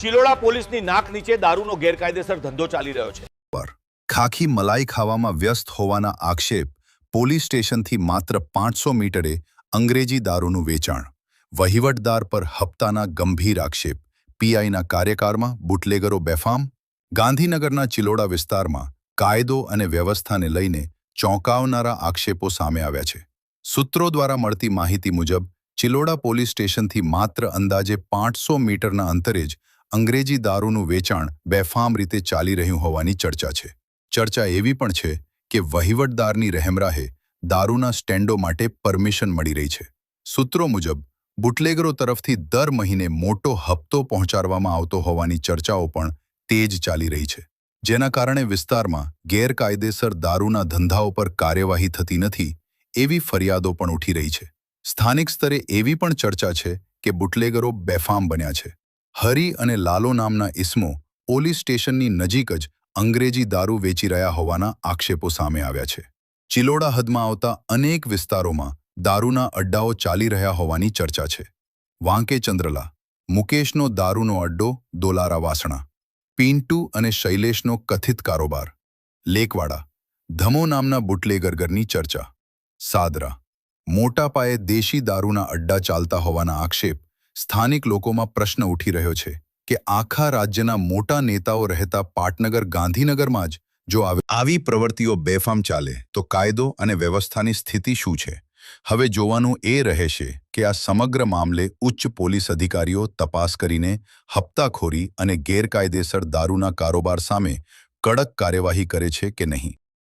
ચિલોડા પોલીસની નાક નીચે દારૂનો ગેરકાયદેસર ધંધો ચાલી રહ્યો છે. ખાખી મલાઈ ખાવામાં વ્યસ્ત હોવાના આક્ષેપ. પોલીસ સ્ટેશનથી માત્ર 500 મીટરે અંગ્રેજી દારૂનું વેચાણ. વહીવટદાર પર હપ્તાના ગંભીર આક્ષેપ. પીઆઈના કાર્યકાળમાં બુટલેગરો બેફામ. ગાંધીનગરના ચિલોડા વિસ્તારમાં કાયદો અને વ્યવસ્થાને લઈને ચોંકાવનારા આક્ષેપો સામે આવ્યા છે. સૂત્રો દ્વારા મળતી માહિતી મુજબ ચિલોડા પોલીસ સ્ટેશનથી માત્ર અંદાજે 500 મીટરના અંતરે જ અંગ્રેજી દારૂનું વેચાણ બેફામ રીતે ચાલી રહ્યું હોવાની ચર્ચા છે. ચર્ચા એવી પણ છે કે વહીવટદારની રહેમરાહે દારૂના સ્ટેન્ડો માટે પરમિશન મળી રહી છે. સૂત્રો મુજબ બુટલેગરો તરફથી દર મહિને મોટો હપ્તો પહોંચાડવામાં આવતો હોવાની ચર્ચાઓ પણ તેજ ચાલી રહી છે, જેના કારણે વિસ્તારમાં ગેરકાયદેસર દારૂના ધંધાઓ પર કાર્યવાહી થતી નથી એવી ફરિયાદો પણ ઉઠી રહી છે. સ્થાનિક સ્તરે એવી પણ ચર્ચા છે કે બુટલેગરો બેફામ બન્યા છે. હરી અને લાલો નામના ઇસમો પોલીસ સ્ટેશનની નજીક જ અંગ્રેજી દારૂ વેચી રહ્યા હોવાના આક્ષેપો સામે આવ્યા છે. ચિલોડા હદમાં આવતા અનેક વિસ્તારોમાં દારૂના અડ્ડાઓ ચાલી રહ્યા હોવાની ચર્ચા છે. વાંકે ચંદ્રલા, મુકેશનો દારૂનો અડ્ડો દોલારા વાસણા. પિન્ટુ અને શૈલેષનો કથિત કારોબાર. લેકવાડા, ધમો નામના બુટલેગરની ચર્ચા. સાદરા, મોટા પાયે દેશી દારૂના અડ્ડા ચાલતા હોવાના આક્ષેપ. સ્થાનિક લોકોમાં પ્રશ્ન ઉઠી રહ્યો છે કે આખા રાજ્યના મોટા નેતાઓ રહેતા પાટનગર ગાંધીનગરમાં જ જો આવી પ્રવૃત્તિઓ બેફામ ચાલે તો કાયદો અને વ્યવસ્થાની સ્થિતિ શું છે? હવે જોવાનું એ રહેશે કે આ સમગ્ર મામલે ઉચ્ચ પોલીસ અધિકારીઓ તપાસ કરીને હપ્તાખોરી અને ગેરકાયદેસર દારૂના કારોબાર સામે કડક કાર્યવાહી કરે છે કે નહીં.